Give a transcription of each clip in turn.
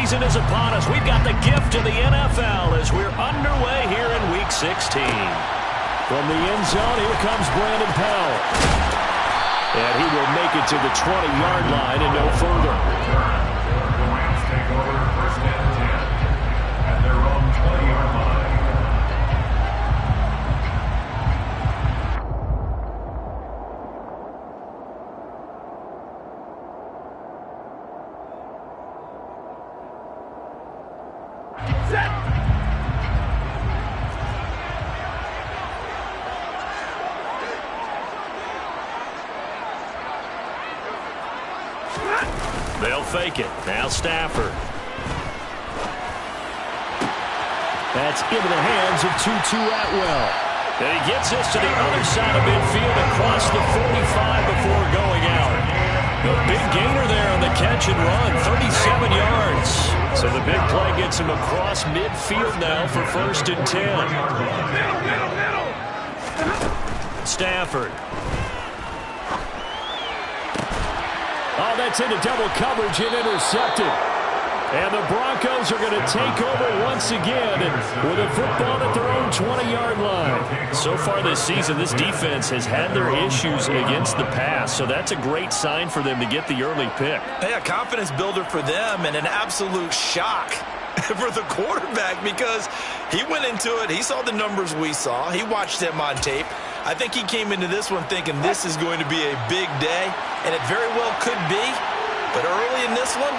season is upon us. We've got the gift of the NFL as we're underway here in Week 16. From the end zone, here comes Brandon Powell. And he will make it to the 20-yard line and no further. The Rams take over first and 10 at their own 20-yard line. They'll fake it. Now Stafford. That's into the hands of Tutu Atwell. And he gets this to the other side of midfield across the 45 before going out. A big gainer there on the catch and run, 37 yards. So the big play gets him across midfield now for first and 10. Stafford. Oh, that's into double coverage and intercepted. And the Broncos are going to take over once again with a football at their own 20-yard line. So far this season, this defense has had their issues against the pass, so that's a great sign for them to get the early pick. Yeah, confidence builder for them and an absolute shock for the quarterback because he went into it. He saw the numbers we saw. He watched them on tape. I think he came into this one thinking this is going to be a big day, and it very well could be. But early in this one,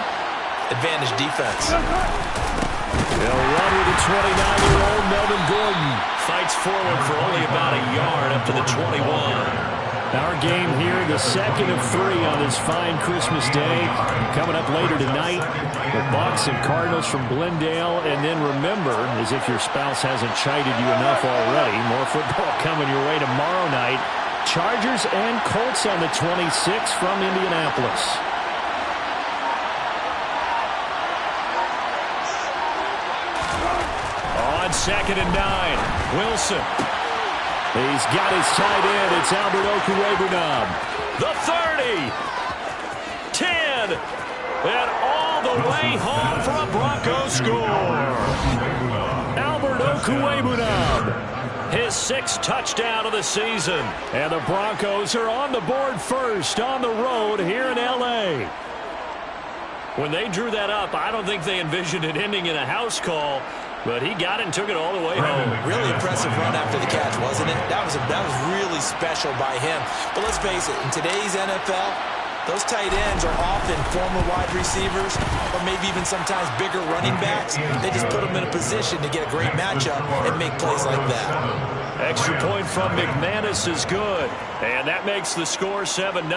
advantage defense. They'll run with the 29-year-old Melvin Gordon. Fights forward for only about a yard up to the 21. Our game here, the second of 3 on this fine Christmas day. Coming up later tonight, the Bucs and Cardinals from Glendale. And then remember, as if your spouse hasn't chided you enough already, more football coming your way tomorrow night. Chargers and Colts on the 26th from Indianapolis. On second and 9, Wilson. He's got his tight end. It's Albert Okwuegbunam. The 30. 10. And all the way home for a Broncos score. Albert Okwuegbunam. His 6th touchdown of the season. And the Broncos are on the board first on the road here in L.A. When they drew that up, I don't think they envisioned it ending in a house call. But he got it and took it all the way home. Really impressive run after the catch, wasn't it? That was really special by him. But let's face it, in today's NFL, those tight ends are often former wide receivers or maybe even sometimes bigger running backs. They just put them in a position to get a great matchup and make plays like that. Extra point from McManus is good. And that makes the score 7-0.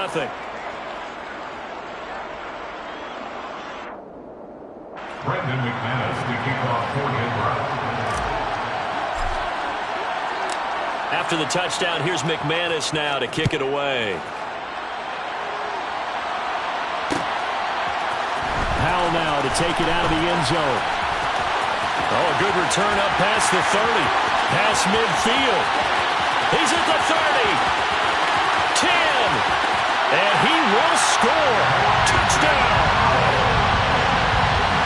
Brendan McManus to kick off for Denver. After the touchdown, here's McManus now to kick it away. Powell now to take it out of the end zone. Oh, a good return up past the 30. Past midfield. He's at the 30. 10. And he will score. Touchdown.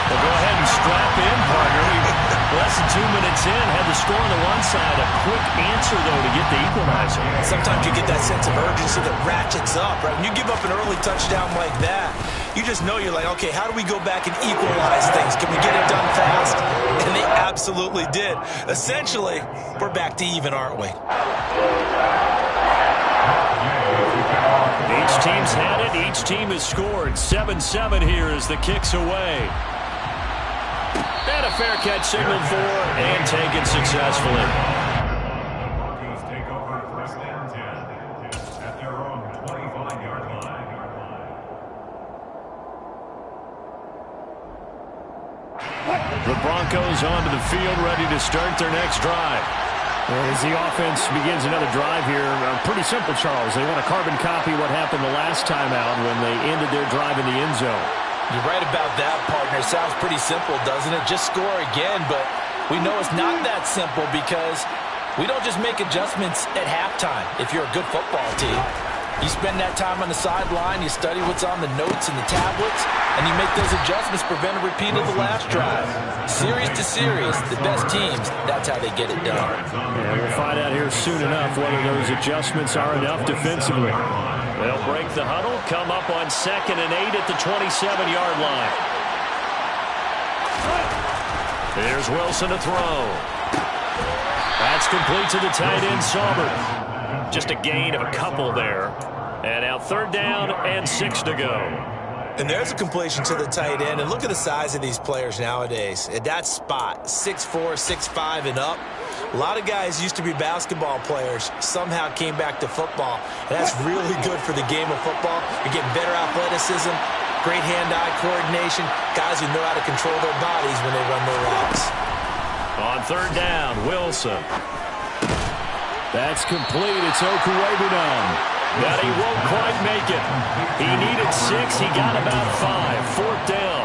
Well, go ahead and strap in, partner. Less than 2 minutes in, had the score on the one side. A quick answer, though, to get the equalizer. Sometimes you get that sense of urgency that ratchets up, right? When you give up an early touchdown like that, you just know you're like, okay, how do we go back and equalize things? Can we get it done fast? And they absolutely did. Essentially, we're back to even, aren't we? Each team's had it. Each team has scored. 7-7 here as the kick's away. And a fair catch signaled for and taken successfully. Broncos take over first and 10 at their own 25-yard line. The Broncos onto the field, ready to start their next drive. As the offense begins another drive here, pretty simple, Charles. They want to carbon copy what happened the last time out when they ended their drive in the end zone. You're right about that, partner. Sounds pretty simple, doesn't it? Just score again, but we know it's not that simple because we don't just make adjustments at halftime if you're a good football team. You spend that time on the sideline, you study what's on the notes and the tablets, and you make those adjustments to prevent a repeat of the last drive. Series to series, the best teams, that's how they get it done. Yeah, we'll find out here soon enough whether those adjustments are enough defensively. They'll break the huddle, come up on 2nd and 8 at the 27-yard line. Here's Wilson to throw. That's complete to the tight end, Sauber. Just a gain of a couple there. And now 3rd down and 6 to go. And there's a completion to the tight end. And look at the size of these players nowadays. At that spot, 6'4", 6'5", and up. A lot of guys used to be basketball players, somehow came back to football. And that's really good for the game of football. You're getting better athleticism, great hand-eye coordination, guys who know how to control their bodies when they run their routes. On 3rd down, Wilson. That's complete. It's Okuwebunam. But he won't quite make it. He needed 6. He got about 5. 4th down.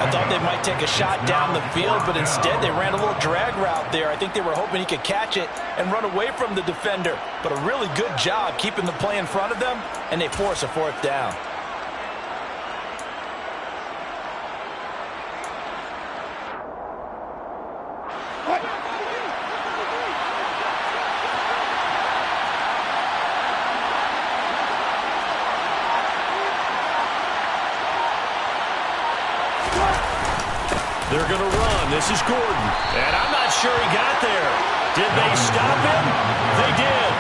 I thought they might take a shot down the field, but instead they ran a little drag route there. I think they were hoping he could catch it and run away from the defender. But a really good job keeping the play in front of them, and they force a 4th down. They're going to run. This is Gordon. And I'm not sure he got there. Did they stop him? They did.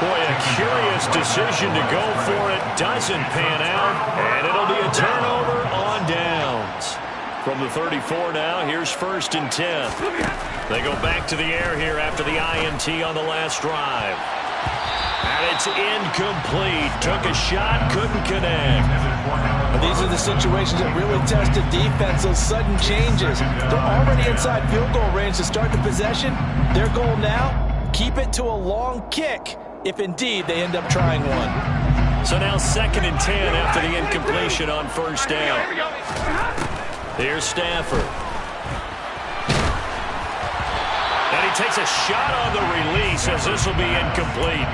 Boy, a curious decision to go for it. Doesn't pan out. And it'll be a turnover on downs. From the 34 now, here's 1st and 10. They go back to the air here after the INT on the last drive. And it's incomplete. Took a shot, couldn't connect. These are the situations that really test the defense, those sudden changes. They're already inside field goal range to start the possession. Their goal now, keep it to a long kick, if indeed they end up trying one. So now 2nd and 10 after the incompletion on 1st down. Here's Stafford. And he takes a shot on the release as this will be incomplete.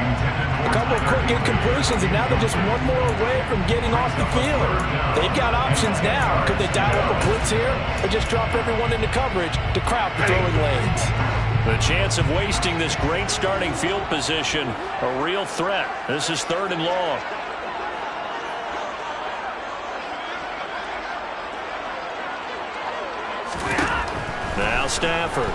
A couple of quick incompletions, and now they're just one more away from getting off the field. They've got options now. Could they dial up a blitz here or just drop everyone into coverage to crowd the throwing lanes? The chance of wasting this great starting field position, a real threat. This is 3rd and long. Now Stafford.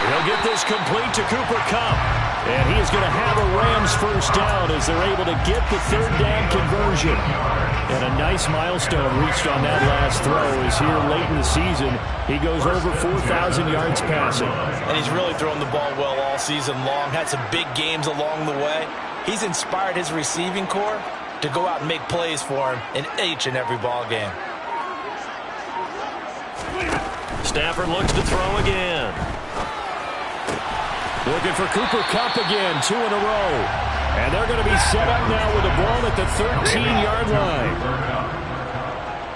He'll get this complete to Cooper Kupp. And he is going to have a Rams 1st down as they're able to get the 3rd down conversion. And a nice milestone reached on that last throw is here late in the season. He goes over 4,000 yards passing. And he's really thrown the ball well all season long. Had some big games along the way. He's inspired his receiving corps to go out and make plays for him in each and every ball game. Stafford looks to throw again. Looking for Cooper Kupp again, 2 in a row. And they're going to be set up now with the ball at the 13-yard line.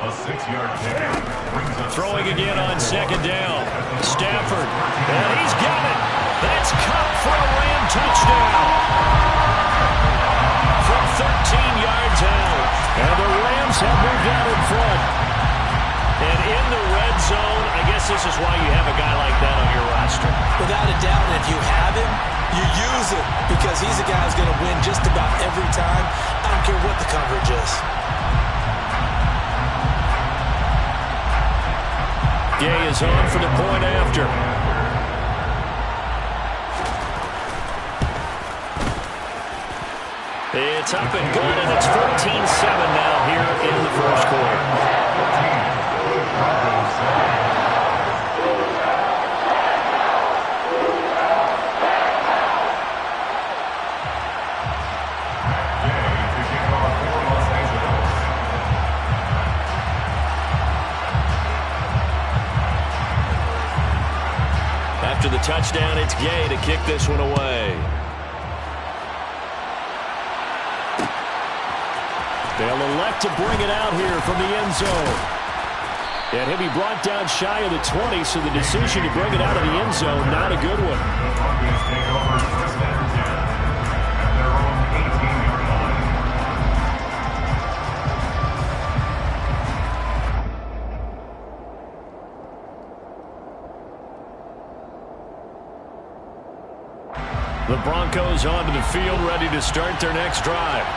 A 6-yard kick. Throwing again on 2nd down. Stafford, and he's got it. That's Kupp for a Ram touchdown. From 13 yards out. And the Rams have moved out in front. And in the red zone, I guess this is why you have a guy like that on your roster. Without a doubt, and if you have him, you use him because he's a guy who's going to win just about every time. I don't care what the coverage is. Gay is on for the point after. It's up and good, and it's 14-7 now here in the 1st quarter. After the touchdown, it's Gay to kick this one away. They'll elect to bring it out here from the end zone. And he'll be brought down shy of the 20, so the decision to bring it out of the end zone, not a good one. The Broncos onto the field, ready to start their next drive.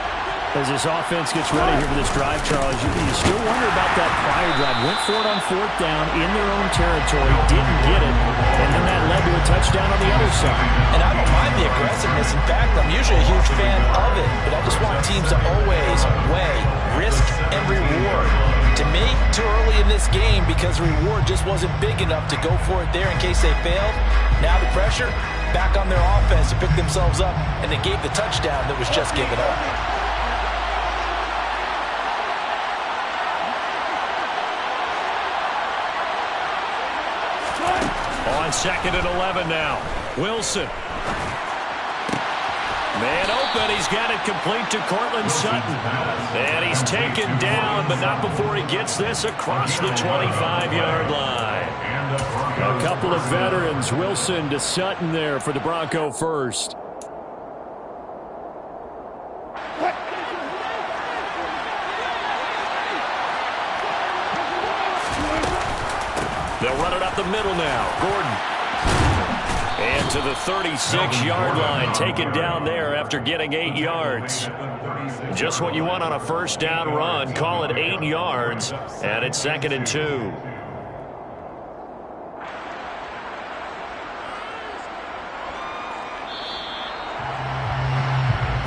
As this offense gets ready here for this drive, Charles, you still wonder about that prior drive. Went for it on 4th down in their own territory, didn't get it, and then that led to a touchdown on the other side. And I don't mind the aggressiveness. In fact, I'm usually a huge fan of it, but I just want teams to always weigh risk and reward. To me, too early in this game because reward just wasn't big enough to go for it there in case they failed. Now the pressure back on their offense to pick themselves up, and they gave the touchdown that was just given up. On 2nd and 11 now. Wilson. Man open. He's got it complete to Cortland Sutton. And he's taken down, but not before he gets this across the 25-yard line. A couple of veterans. Wilson to Sutton there for the Bronco first. They'll run it up the middle now. Gordon. And to the 36-yard line. Taken down there after getting 8 yards. Just what you want on a first down run. Call it 8 yards. And it's 2nd and 2.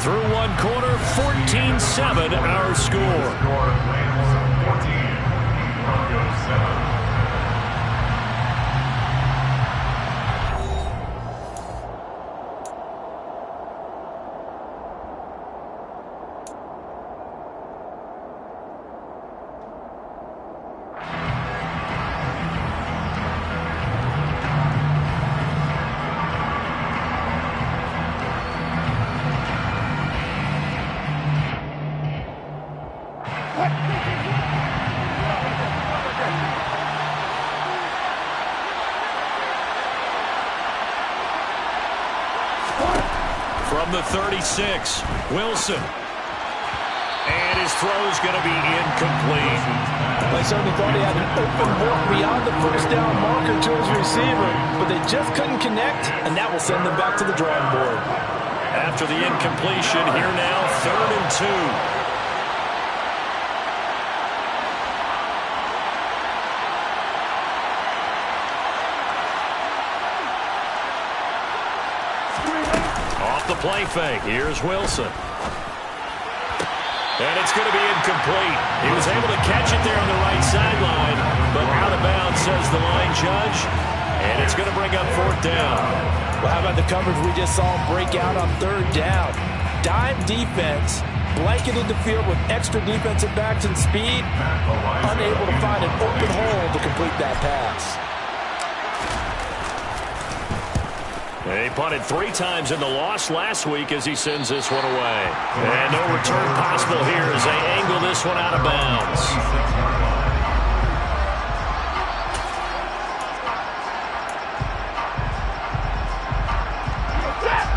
Through one quarter, 14-7 our score. Rams 14, Broncos 7. From the 36, Wilson. And his throw's going to be incomplete. I certainly thought he had an open look beyond the first down marker to his receiver, but they just couldn't connect, and that will send them back to the drawing board. After the incompletion, here now, 3rd and 2. The play fake. Here's Wilson. And it's going to be incomplete. He was able to catch it there on the right sideline, but out of bounds, says the line judge. And it's going to bring up 4th down. Well, how about the coverage we just saw him break out on 3rd down? Dime defense, blanketed the field with extra defensive backs and speed, unable to find an open hole to complete that pass. He punted 3 times in the loss last week as he sends this one away. And no return possible here as they angle this one out of bounds.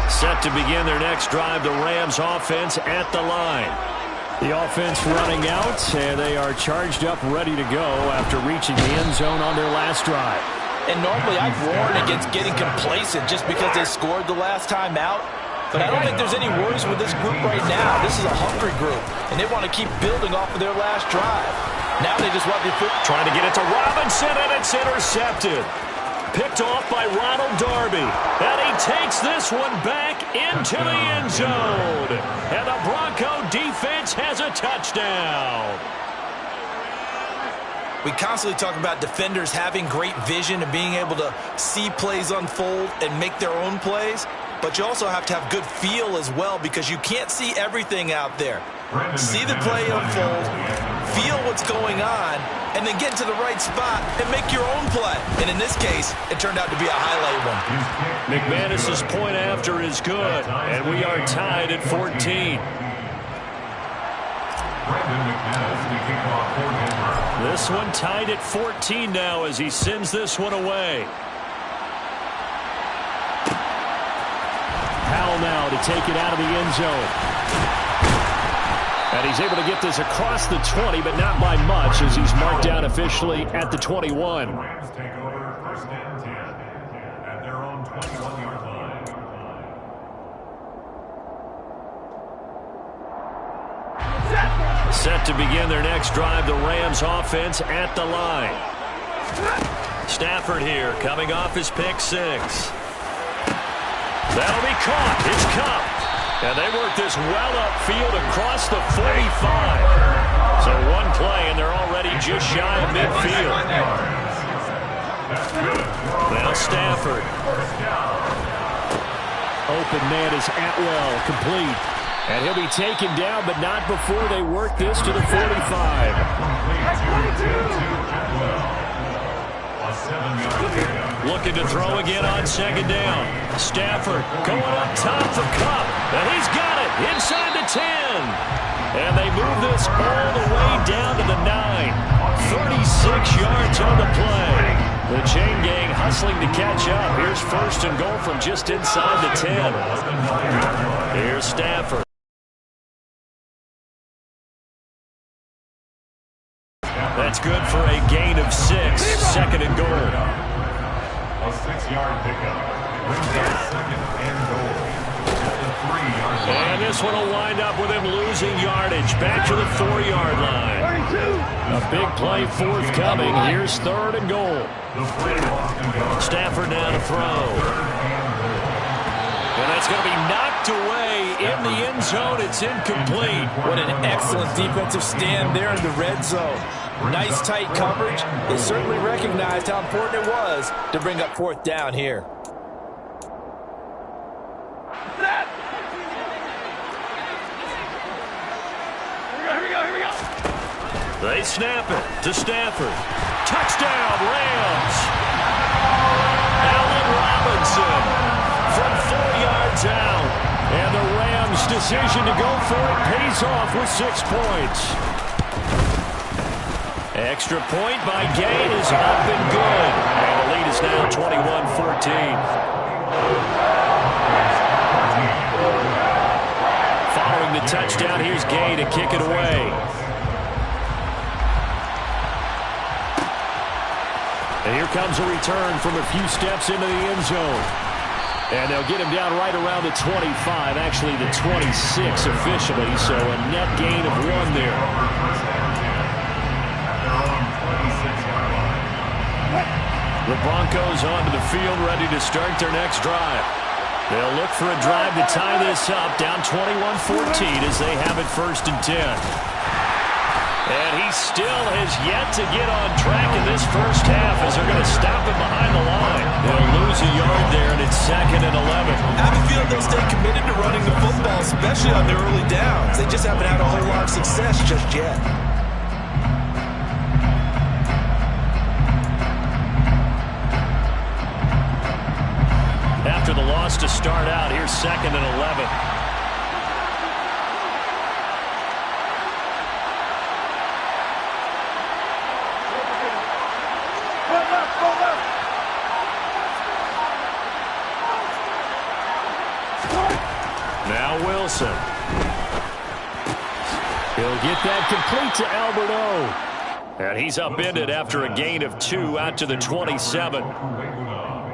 Set to begin their next drive, the Rams offense at the line. The offense running out, and they are charged up, ready to go after reaching the end zone on their last drive. And normally I'd warn against getting complacent just because they scored the last time out. But I don't think there's any worries with this group right now. This is a hungry group, and they want to keep building off of their last drive. Now they just want to be trying to get it to Robinson, and it's intercepted. Picked off by Ronald Darby. And he takes this one back into the end zone. And the Bronco defense has a touchdown. We constantly talk about defenders having great vision and being able to see plays unfold and make their own plays. But you also have to have good feel as well because you can't see everything out there. See the play unfold, feel what's going on, and then get to the right spot and make your own play. And in this case, it turned out to be a highlight one. McManus's point after is good, and we are tied at 14. This one tied at 14 now as he sends this one away. Powell now to take it out of the end zone. And he's able to get this across the 20, but not by much as he's marked down officially at the 21. Rams take over 1st and 10 at their own 21-yard line. Set to begin their next drive, the Rams offense at the line. Stafford here, coming off his pick six. That'll be caught. It's Cup. And they work this well upfield across the 45. So one play, and they're already just shy of midfield. Now Stafford. Open man is Atwell, complete. And he'll be taken down, but not before they work this to the 45. Looking to throw again on second down. Stafford going up top for Cup. And he's got it inside the 10. And they move this all the way down to the 9. 36 yards on the play. The chain gang hustling to catch up. Here's first and goal from just inside the 10. Here's Stafford. That's good for a gain of 6. Second and goal. A 6-yard pickup. Brings up second and goal. At the 3-yard line. And this one will wind up with him losing yardage. Back to the 4-yard line. A big play forthcoming. Here's third and goal. Stafford now to throw. And that's going to be knocked away in the end zone. It's incomplete. What an excellent defensive stand there in the red zone. Nice tight coverage. They certainly recognized how important it was to bring up fourth down here. Here we go. They snap it to Stafford. Touchdown, Rams. Allen Robinson from 4 yards out. And the Rams' decision to go for it pays off with 6 points. Extra point by Gain is up and good. And the lead is now 21-14. Following the touchdown, here's Gain to kick it away. And here comes a return from a few steps into the end zone. And they'll get him down right around the 25, actually the 26 officially, so a net gain of 1 there. The Broncos onto the field, ready to start their next drive. They'll look for a drive to tie this up, down 21-14 as they have it first and 10. And he still has yet to get on track in this first half as they're going to stop him behind the line. They'll lose a yard there, and it's second and 11. I have a feeling they'll stay committed to running the football, especially on their early downs. They just haven't had a whole lot of success just yet. After the loss to start out, here's second and 11. Now Wilson. He'll get that complete to Alberto. And he's upended after a gain of 2 out to the 27.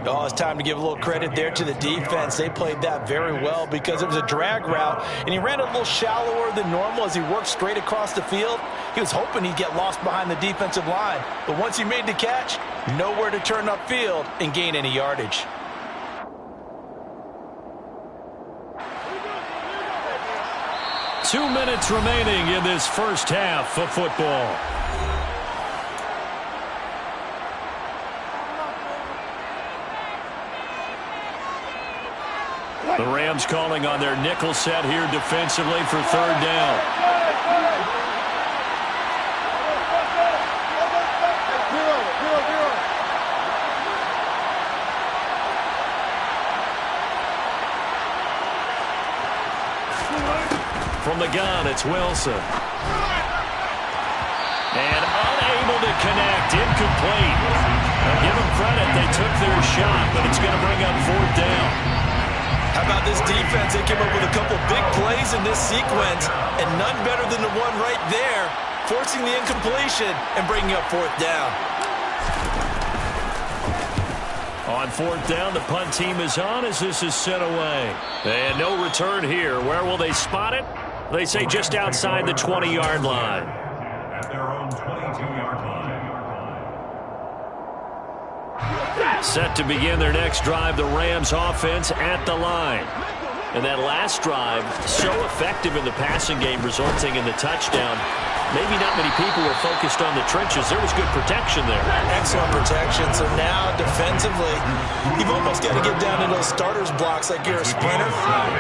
Oh, it's time to give a little credit there to the defense. They played that very well because it was a drag route, and he ran a little shallower than normal as he worked straight across the field. He was hoping he'd get lost behind the defensive line, but once he made the catch, nowhere to turn upfield and gain any yardage. Two minutes remaining in this first half of football. The Rams calling on their nickel set here defensively for third down. From the gun, it's Wilson. And unable to connect, incomplete. Now give them credit, they took their shot, but it's going to bring up fourth down. How about this defense? They came up with a couple big plays in this sequence, and none better than the one right there, forcing the incompletion and bringing up fourth down. On fourth down, the punt team is on as this is sent away. And no return here. Where will they spot it? They say just outside the 20-yard line. At their own 22-yard line. Set to begin their next drive, the Rams offense at the line. And that last drive, so effective in the passing game, resulting in the touchdown. Maybe not many people were focused on the trenches. There was good protection there. Excellent protection. So now, defensively, you've almost got to get down into those starters blocks like you're a sprinter.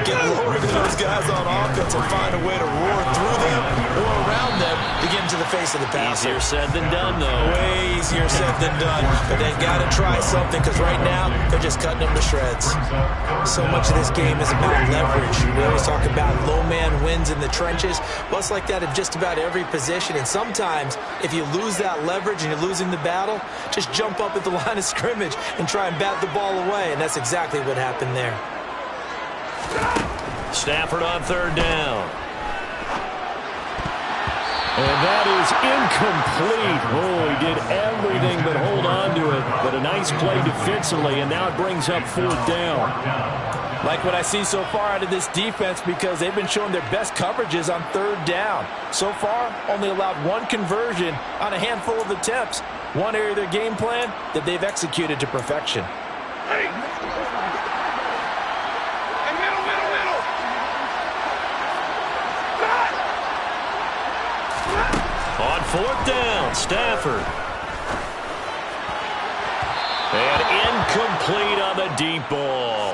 Get lower than those guys on offense and find a way to roar through them or around them to get into the face of the passer. Easier said than done, though. Way easier said than done. But they've got to try something because right now, they're just cutting them to shreds. So much of this game is about leverage. We always talk about low man wins in the trenches. Well, it's like that in just about every position. And sometimes, if you lose that leverage and you're losing the battle, just jump up at the line of scrimmage and try and bat the ball away. And that's exactly what happened there. Stafford on third down. And that is incomplete. Oh, he did everything but hold on to it. But a nice play defensively, and now it brings up fourth down. Like what I see so far out of this defense because they've been showing their best coverages on third down. So far, only allowed one conversion on a handful of attempts. One area of their game plan that they've executed to perfection. Hey, middle. On fourth down, Stafford. And incomplete on the deep ball.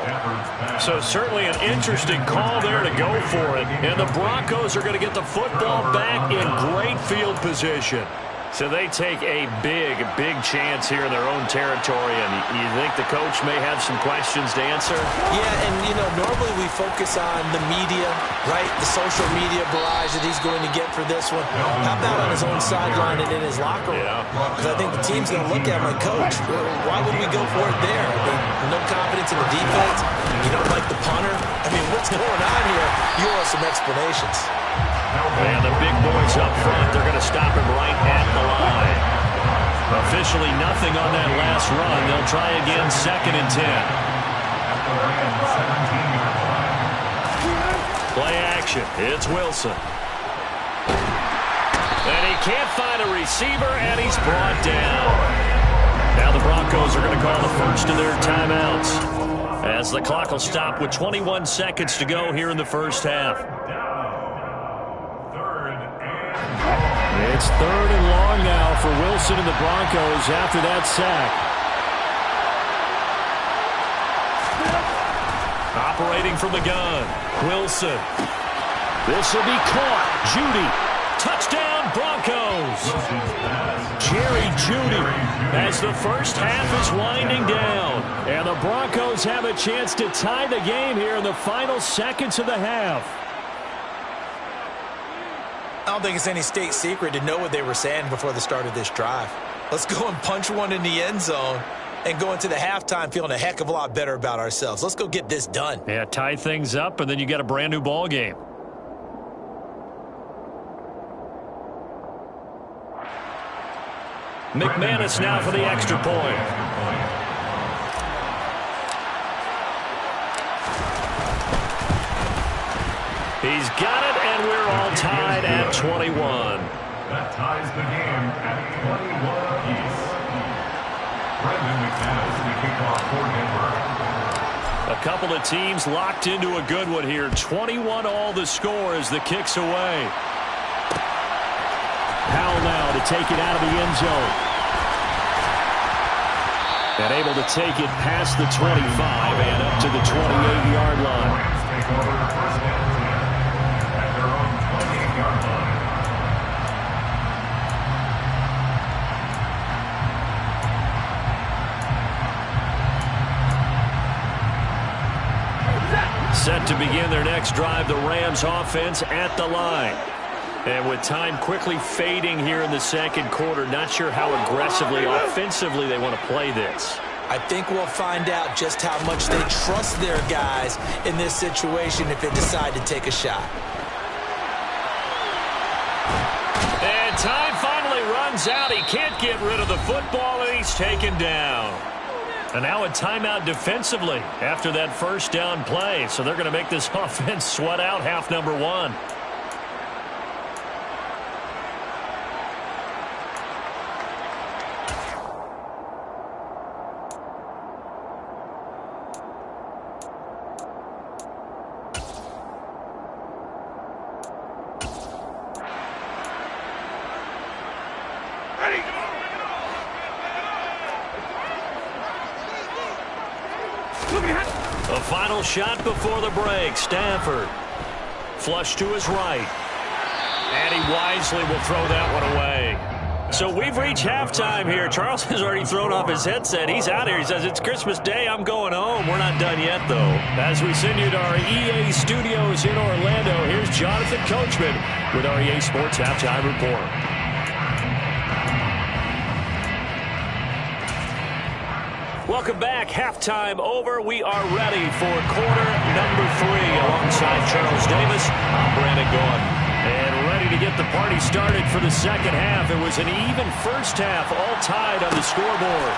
So certainly an interesting call there to go for it. And the Broncos are going to get the football back in great field position. So they take a big chance here in their own territory. And you think the coach may have some questions to answer? Yeah, and, normally we focus on the media, right? The social media barrage that he's going to get for this one. How about on his own sideline and in his locker room? Because I think the team's going to look at him like, Coach, why would we go for it there? I mean, no confidence in the defense. You don't like the punter. I mean, what's going on here? You owe us some explanations. And the big boys up front, they're going to stop him right at the line. Officially nothing on that last run. They'll try again, 2nd and 10. Play action. It's Wilson. And he can't find a receiver, and he's brought down. Now the Broncos are going to call the first of their timeouts, as the clock will stop with 21 seconds to go here in the first half. It's 3rd and long now for Wilson and the Broncos after that sack. Operating from the gun, Wilson. This will be caught. Judy. Touchdown, Broncos. Jerry Judy as the first half is winding down. And the Broncos have a chance to tie the game here in the final seconds of the half. I don't think it's any state secret to know what they were saying before the start of this drive. Let's go and punch one in the end zone and go into the halftime feeling a heck of a lot better about ourselves. Let's go get this done. Yeah, tie things up, and then you get a brand new ball game. McManus now for the extra point. He's got it, and we're all tied at 21. That ties the game at 21 apiece. Brendan McManus, the kickoff for Denver. A couple of teams locked into a good one here. 21 all the score as the kick's away. Powell now to take it out of the end zone. And able to take it past the 25 and up to the 28-yard line. Take over first and 10 at their own 28-yard line. Set to begin their next drive, the Rams offense at the line. And with time quickly fading here in the second quarter, not sure how aggressively, offensively they want to play this. I think we'll find out just how much they trust their guys in this situation if they decide to take a shot. And time finally runs out. He can't get rid of the football, and he's taken down. And now a timeout defensively after that first down play. So they're going to make this offense sweat out half number one. final shot before the break. Stafford. Flush to his right. And he wisely will throw that one away. So we've reached halftime here. Charles has already thrown off his headset. He's out here. He says, it's Christmas Day. I'm going home. We're not done yet, though. As we send you to our EA studios in Orlando, here's Jonathan Coachman with our EA Sports Halftime Report. Welcome back. Halftime over. We are ready for quarter number 3. Alongside Charles Davis, I'm Brandon Gaudin. And ready to get the party started for the second half. It was an even first half, all tied on the scoreboard.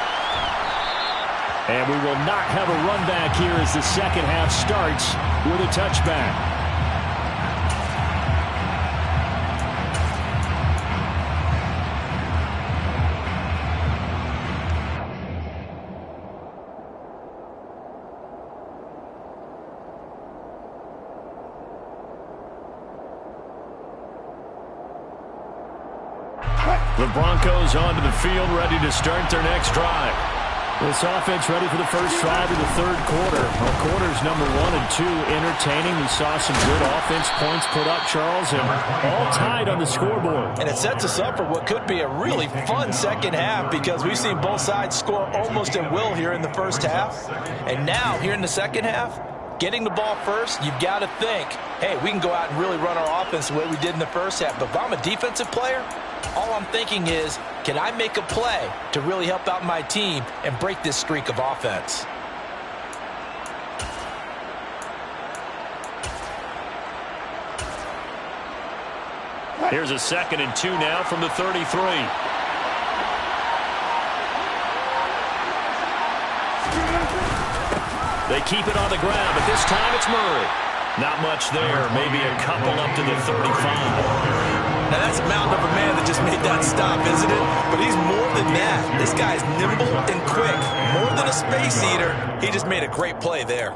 And we will not have a run back here as the second half starts with a touchback. The Broncos onto the field, ready to start their next drive. This offense ready for the first drive of the third quarter. Well, quarters number 1 and 2 entertaining. We saw some good offense points put up, Charles, and all tied on the scoreboard. And it sets us up for what could be a really fun second half because we've seen both sides score almost at will here in the first half. And now, here in the second half, getting the ball first, you've got to think, hey, we can go out and really run our offense the way we did in the first half. But if I'm a defensive player, all I'm thinking is, can I make a play to really help out my team and break this streak of offense? Here's a 2nd and 2 now from the 33. They keep it on the ground, but this time it's Murray. Not much there, maybe a couple up to the 35. Now, that's a mountain of a man that just made that stop, isn't it? But he's more than that. This guy's nimble and quick. More than a space eater, he just made a great play there.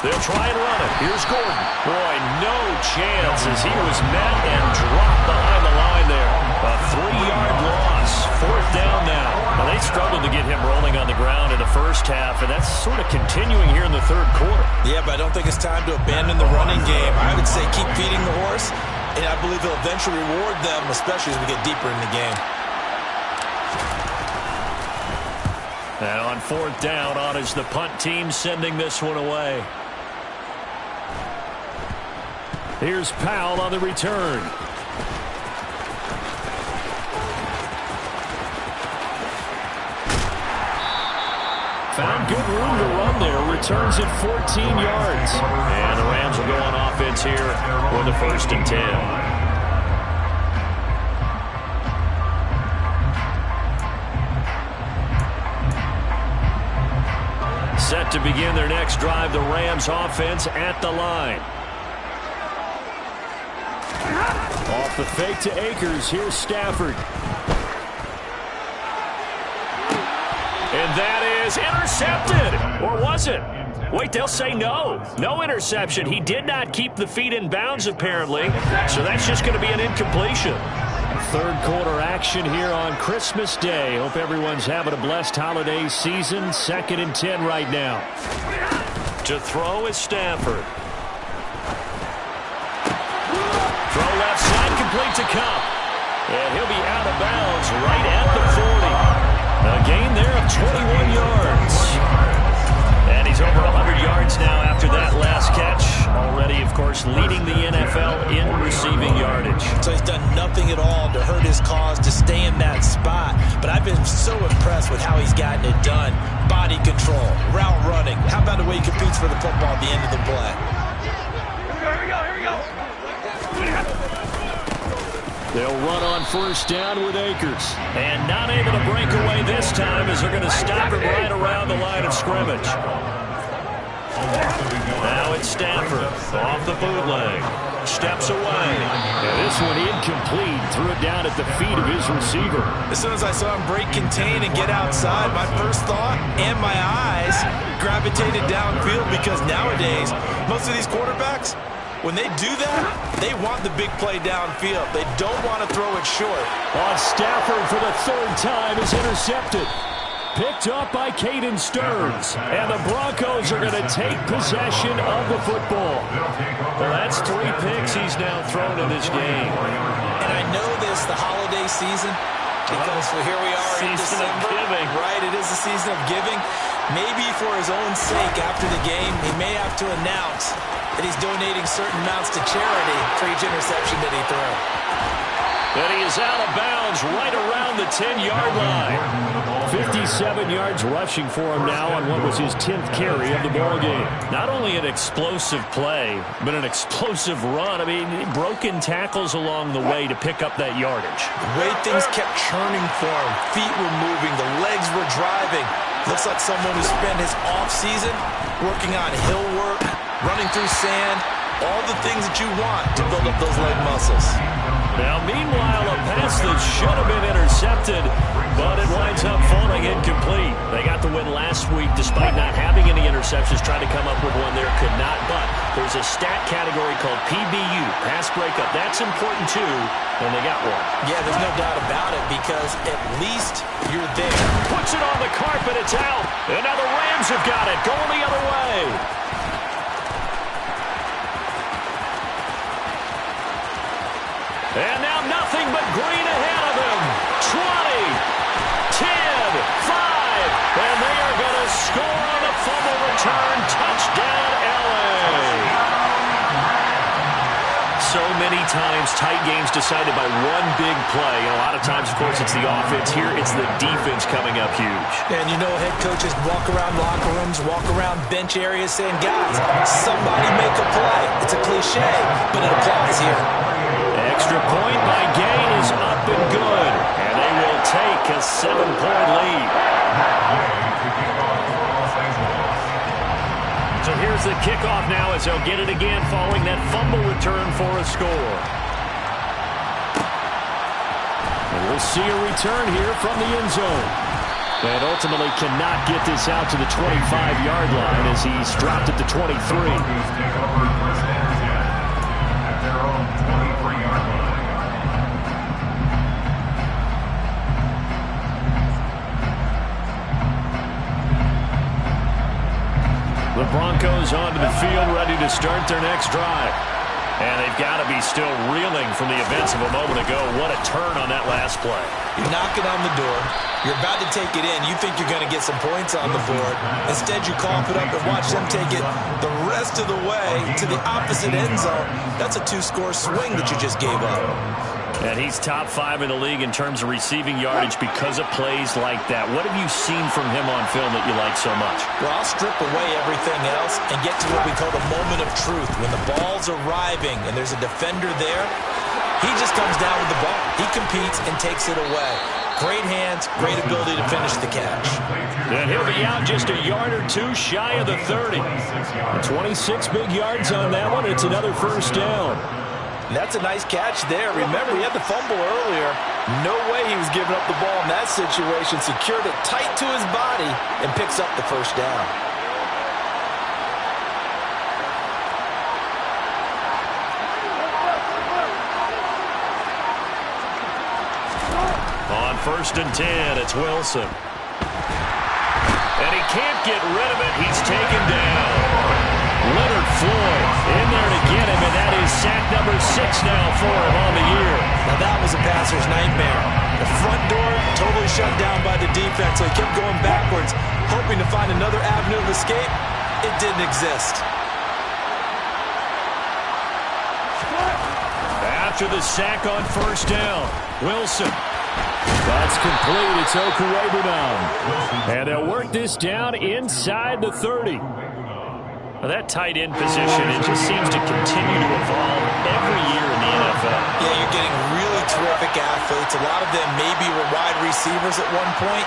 They'll try and run it. Here's Gordon. Boy, no chance as he was met and dropped behind the line there. A 3-yard loss. 4th down now. Well, they struggled to get him rolling on the ground in the first half, and that's sort of continuing here in the third quarter. Yeah, but I don't think it's time to abandon the running game. I would say keep feeding the horse, and I believe he'll eventually reward them, especially as we get deeper in the game. And on 4th down, on is the punt team sending this one away. Here's Powell on the return. Found good room to run there. Returns it 14 yards. And the Rams will go on offense here with a 1st and 10. Set to begin their next drive, the Rams offense at the line. Off the fake to Akers, here's Stafford. And that is intercepted. Or was it? Wait, they'll say no. No interception. He did not keep the feet in bounds, apparently. So that's just going to be an incompletion. Third quarter action here on Christmas Day. Hope everyone's having a blessed holiday season. 2nd and 10 right now. To throw is Stafford. Throw left side, complete to Cup. And he'll be out of bounds right at the 40. A gain there of 21 yards. And he's over 100 yards now after that last catch. Already, of course, leading the NFL in receiving yardage. So he's done nothing at all to hurt his cause, to stay in that spot. But I've been so impressed with how he's gotten it done. Body control, route running. How about the way he competes for the football at the end of the play? Here we go. They'll run on 1st down with Akers. And not able to break away this time as they're going to stop him right around the line of scrimmage. Now it's Stafford off the bootleg. Steps away. And this one incomplete. Threw it down at the feet of his receiver. As soon as I saw him break contain and get outside, my first thought and my eyes gravitated downfield, because nowadays, most of these quarterbacks, when they do that, they want the big play downfield. They don't want to throw it short. On Stafford for the third time is intercepted. Picked up by Caden Stearns. And the Broncos are going to take possession of the football. Well, that's 3 picks he's now thrown in this game. And I know this, the holiday season, because here we are in Season December. of giving. Right, it is the season of giving. Maybe for his own sake after the game, he may have to announce that he's donating certain amounts to charity for each interception that he threw. And he is out of bounds right around the 10-yard line. 57 yards rushing for him now on what was his 10th carry of the ball game. Not only an explosive play, but an explosive run. I mean, broken tackles along the way to pick up that yardage. The way things kept churning for him, feet were moving, the legs were driving. Looks like someone who spent his offseason working on hill work, running through sand, all the things that you want to build up those leg muscles. Now, meanwhile, a pass that should have been intercepted, but it winds up falling incomplete. They got the win last week despite not having any interceptions. Tried to come up with one there, could not. But there's a stat category called PBU, pass breakup. That's important, too, and they got one. Yeah, there's no doubt about it, because at least you're there. Puts it on the carpet, it's out. And now the Rams have got it, going the other way. And now nothing but green ahead of him. 20, 10, 5. And they are going to score on the fumble return. Touchdown, LA. So many times, tight games decided by one big play. And a lot of times, of course, it's the offense. Here, it's the defense coming up huge. And you know, head coaches walk around locker rooms, walk around bench areas saying, guys, somebody make a play. It's a cliche, but it applies here. Extra point by Gain is up and good. And they will take a 7-point lead. So here's the kickoff now as they'll get it again following that fumble return for a score. And we'll see a return here from the end zone. And ultimately cannot get this out to the 25-yard line as he's dropped at the 23. The Broncos onto the field, ready to start their next drive. And they've got to be still reeling from the events of a moment ago. What a turn on that last play. You're knocking on the door. You're about to take it in. You think you're going to get some points on the board. Instead, you cough it up and watch them take it the rest of the way to the opposite end zone. That's a 2-score swing that you just gave up. And he's top 5 in the league in terms of receiving yardage because of plays like that. What have you seen from him on film that you like so much? Well, I'll strip away everything else and get to what we call the moment of truth. When the ball's arriving and there's a defender there, he just comes down with the ball. He competes and takes it away. Great hands, great ability to finish the catch. And he'll be out just a yard or two shy of the 30. 26 big yards on that one. It's another first down. That's a nice catch there. Remember, he had the fumble earlier. No way he was giving up the ball in that situation. Secured it tight to his body and picks up the first down. On 1st and 10, it's Wilson. And he can't get rid of it. He's taken down. Leonard Floyd in there to get him, and that is sack number 6 now for him on the year. Now that was a passer's nightmare. The front door totally shut down by the defense, so he kept going backwards, hoping to find another avenue of escape. It didn't exist. After the sack on 1st down, Wilson. That's complete. It's Okurebu now. And they'll work this down inside the 30. Well, that tight end position, it just seems to continue to evolve every year in the NFL. Yeah, you're getting really terrific athletes. A lot of them maybe were wide receivers at one point.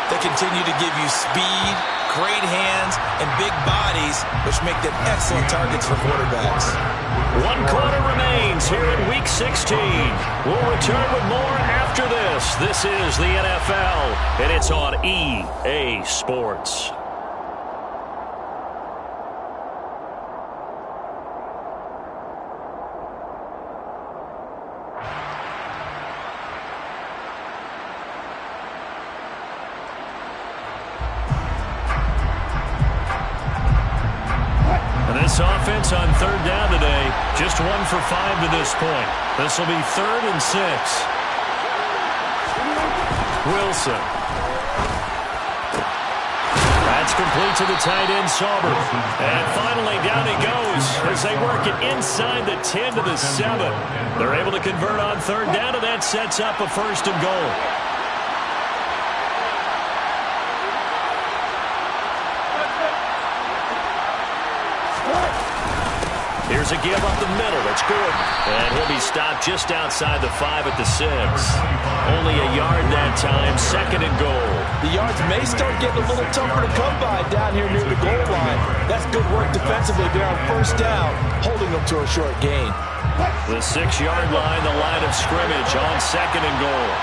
They continue to give you speed, great hands, and big bodies, which make them excellent targets for quarterbacks. 1 quarter remains here in Week 16. We'll return with more after this. This is the NFL, and it's on EA Sports. This offense on 3rd down today, just 1 for 5 to this point. This will be 3rd and 6. Wilson. That's complete to the tight end, Sauber. And finally down he goes as they work it inside the 10 to the 7. They're able to convert on 3rd down, and that sets up a 1st and goal. Here's a give up the middle. It's Gordon. And he'll be stopped just outside the 5 at the 6. Only a yard that time. 2nd and goal. The yards may start getting a little tougher to come by down here near the goal line. That's good work defensively there on 1st down, holding them to a short gain. The 6-yard line, the line of scrimmage on 2nd and goal.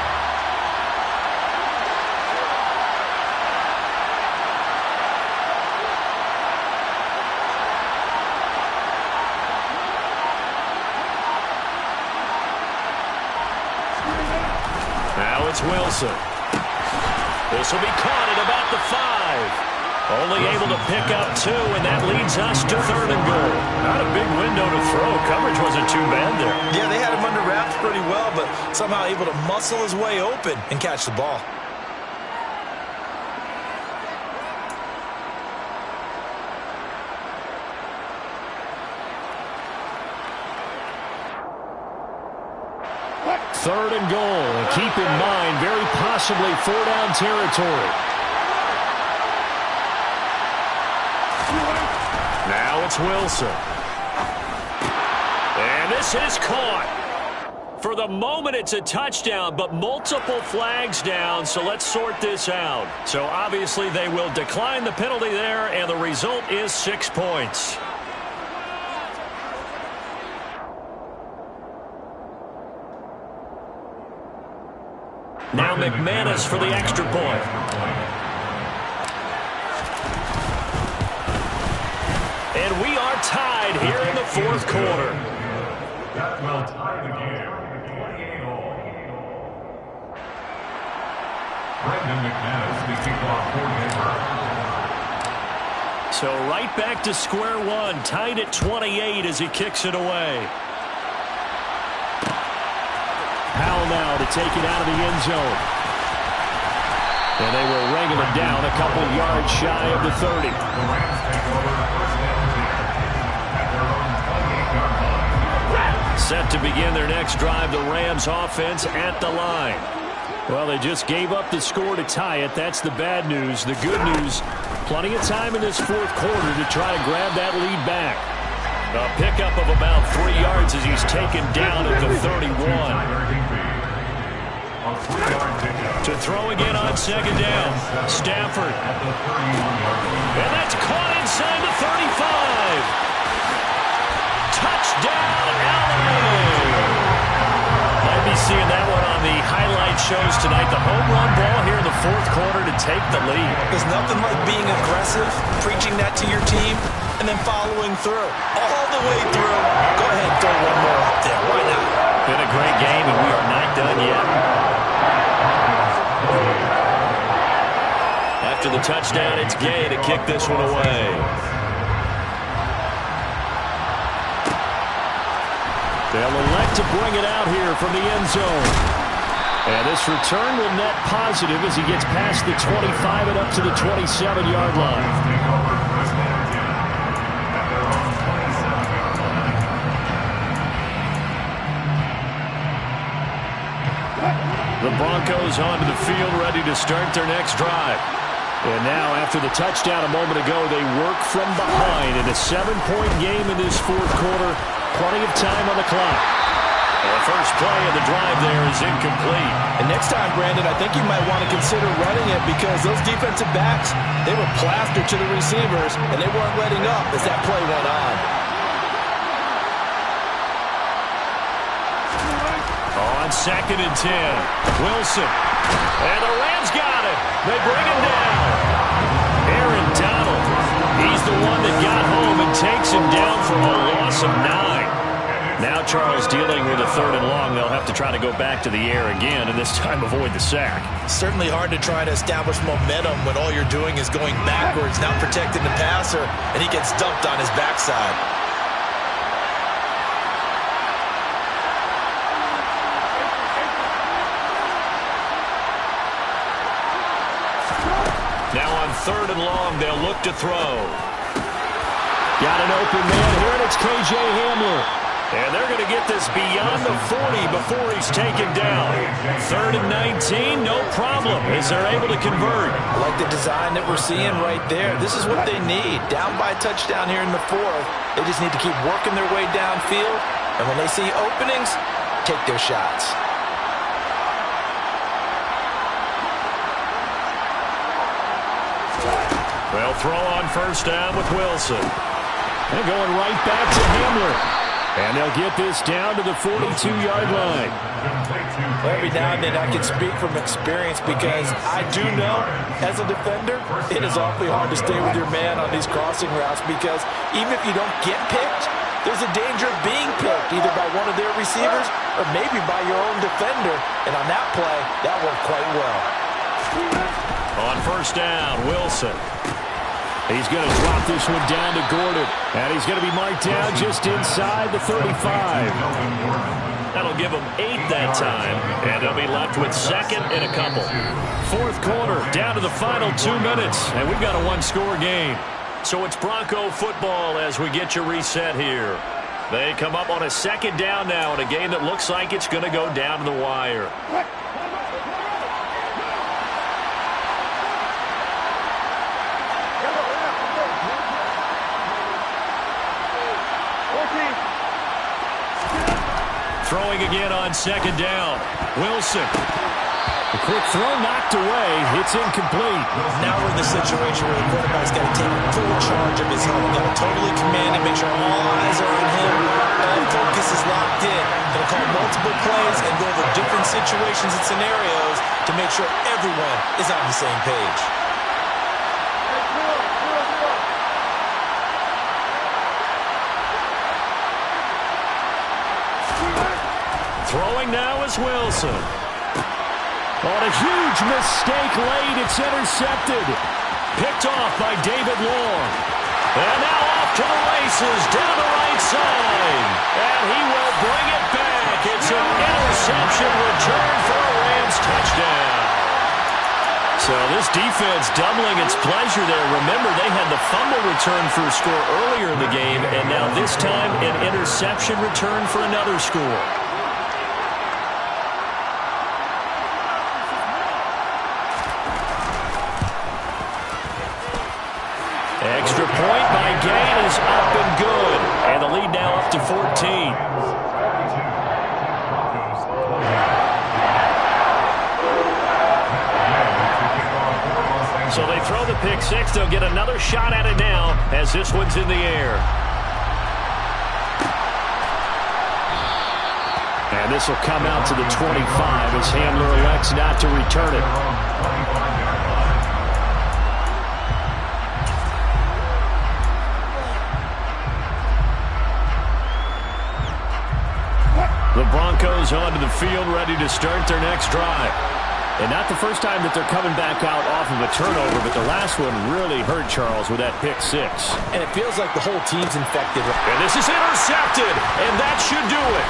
Now it's Wilson. This will be caught at about the 5. Only able to pick up 2, and that leads us to 3rd and goal. Not a big window to throw. Coverage wasn't too bad there. Yeah, they had him under wraps pretty well, but somehow able to muscle his way open and catch the ball. Third and goal, and keep in mind, very possibly 4-down territory. Now it's Wilson. And this is caught. For the moment, it's a touchdown, but multiple flags down, so let's sort this out. So obviously they will decline the penalty there, and the result is 6 points. Now McManus for the extra point. And we are tied here in the 4th quarter. That will tie the game. 28-all. Brendan McManus, the kickoff coordinator. So right back to square one, tied at 28 as he kicks it away. Powell now to take it out of the end zone. And they will wrangle him down a couple yards shy of the 30. The Rams take over 1st and 10 at their own 28-yard line. Set to begin their next drive, the Rams offense at the line. Well, they just gave up the score to tie it. That's the bad news. The good news, plenty of time in this 4th quarter to try to grab that lead back. A pickup of about 3 yards as he's taken down at the 31. To throw again on 2nd down. Stafford. And that's caught inside the 35. Touchdown, LA. Might be seeing that one on the highlight shows tonight. The home run ball here in the 4th quarter to take the lead. There's nothing like being aggressive, preaching that to your team, and then following through. All the way through. Go ahead and throw one more up there. Why not? Been a great game, and we are not done yet. After the touchdown, it's Gay to kick this one away. They'll elect to bring it out here from the end zone. And this return will net positive as he gets past the 25 and up to the 27-yard line. The Broncos onto the field, ready to start their next drive. And now, after the touchdown a moment ago, they work from behind in a 7-point game in this 4th quarter. Plenty of time on the clock. The first play of the drive there is incomplete. And next time, Brandon, I think you might want to consider running it because those defensive backs, they were plastered to the receivers, and they weren't letting up as that play went on. On 2nd and 10, Wilson. And the Rams got it. They bring him down. Aaron Donald. He's the one that got home and takes him down for a loss of 9. Now Charles dealing with a 3rd and long. They'll have to try to go back to the air again and this time avoid the sack. Certainly hard to try to establish momentum when all you're doing is going backwards, not protecting the passer, and he gets dumped on his backside. Now on 3rd and long, they'll look to throw. Got an open man here, and it's K.J. Hamler. And they're going to get this beyond the 40 before he's taken down. 3rd and 19, no problem, as they're able to convert. I like the design that we're seeing right there. This is what they need. Down by a touchdown here in the 4th. They just need to keep working their way downfield. And when they see openings, take their shots. Well, throw on 1st down with Wilson. And going right back to Hamler. And they'll get this down to the 42-yard line. Every now and then I can speak from experience because I do know, as a defender, it is awfully hard to stay with your man on these crossing routes because even if you don't get picked, there's a danger of being picked either by one of their receivers or maybe by your own defender. And on that play, that worked quite well. On 1st down, Wilson. He's going to drop this one down to Gordon. And he's going to be marked down just inside the 35. That'll give them 8 that time. And they'll be left with 2nd and a couple. 4th quarter, down to the final 2 minutes. And we've got a 1-score game. So it's Bronco football as we get you reset here. They come up on a 2nd down now in a game that looks like it's going to go down to the wire. Throwing again on 2nd down. Wilson. A quick throw knocked away. It's incomplete. Now we're in the situation where the quarterback's got to take full charge of his health. Got to totally command it, make sure all eyes are on him. All focus is locked in. They'll call multiple plays and go over different situations and scenarios to make sure everyone is on the same page. Throwing now is Wilson. On a huge mistake late, it's intercepted. Picked off by David Long. And now off to the races, down the right side. And he will bring it back. It's an interception return for a Rams touchdown. So this defense doubling its pleasure there. Remember, they had the fumble return for a score earlier in the game, and now this time an interception return for another score. Extra point by Gain is up and good. And the lead now up to 14. So they throw the pick six. They'll get another shot at it now as this one's in the air. And this will come out to the 25 as Hamler elects not to return it. The Broncos onto the field, ready to start their next drive. And not the first time that they're coming back out off of a turnover, but the last one really hurt Charles with that pick six. And it feels like the whole team's infected. And this is intercepted, and that should do it.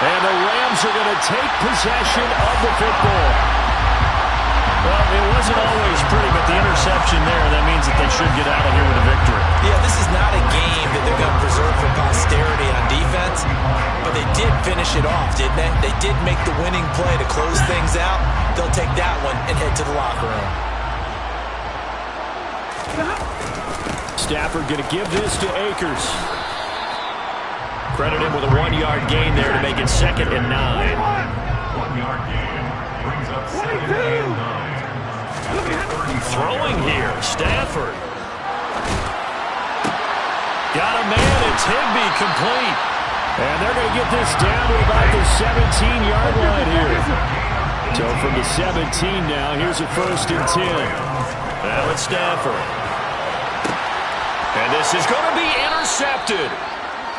And the Rams are going to take possession of the football. Well, it wasn't always pretty, but the interception there, that means that they should get out of here with a victory. Yeah, this is not a game that they're going to preserve for posterity on defense, but they did finish it off, didn't they? They did make the winning play to close things out. They'll take that one and head to the locker room. Stafford going to give this to Akers. Credit him with a 1-yard gain there to make it 2nd and 9. 1-yard gain brings up 2nd and 9. Throwing here, Stafford. Got a man, it's Higbee, complete. And they're going to get this down to about the 17-yard line here. So from the 17 now, here's a 1st and 10. Now it's Stafford. And this is going to be intercepted.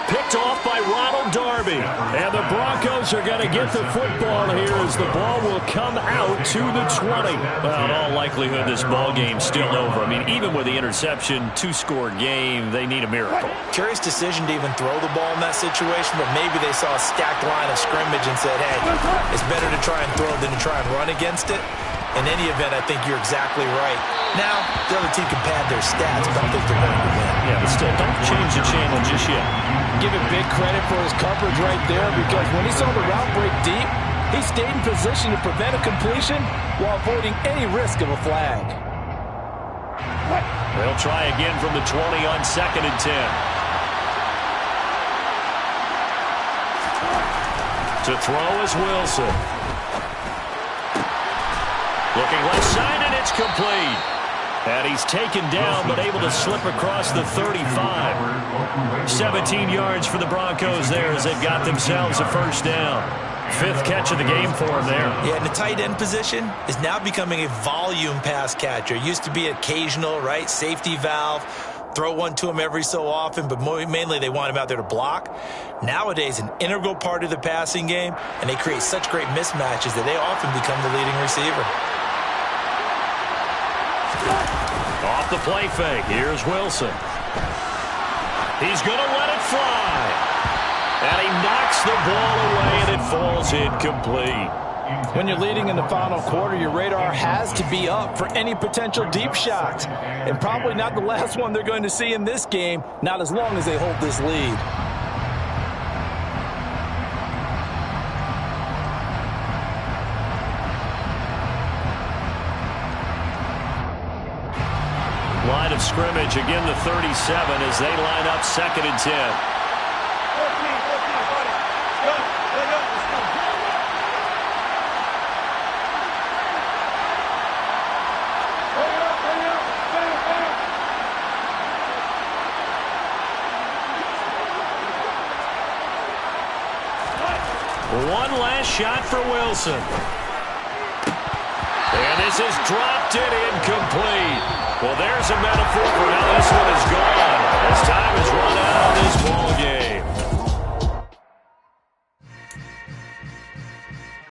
Picked off by Ronald Darby. And the Broncos are going to get the football here as the ball will come out to the 20. Well, in all likelihood, this ball game's still over. I mean, even with the interception, 2-score game, they need a miracle. Curious decision to even throw the ball in that situation, but maybe they saw a stacked line of scrimmage and said, hey, it's better to try and throw than to try and run against it. In any event, I think you're exactly right. Now, the other team can pad their stats, but I think they're going to win. Yeah, but still, don't change the channel just yet. Give him big credit for his coverage right there, because when he saw the route break deep, he stayed in position to prevent a completion while avoiding any risk of a flag. They'll try again from the 20 on 2nd and 10. To throw is Wilson. Looking left side, and it's complete. And he's taken down, but able to slip across the 35. 17 yards for the Broncos there as they've got themselves a 1st down. 5th catch of the game for him there. Yeah, and the tight end position is now becoming a volume pass catcher. Used to be occasional, right? Safety valve. Throw one to him every so often, but mainly they want him out there to block. Nowadays, an integral part of the passing game, and they create such great mismatches that they often become the leading receiver. Off the play fake, here's Wilson. He's going to let it fly. And he knocks the ball away, and it falls incomplete. When you're leading in the final quarter, your radar has to be up for any potential deep shots. And probably not the last one they're going to see in this game, not as long as they hold this lead. Line of scrimmage, again the 37 as they line up 2nd and 10. One last shot for Wilson. And this is dropped it incomplete. Well, there's a metaphor for how this one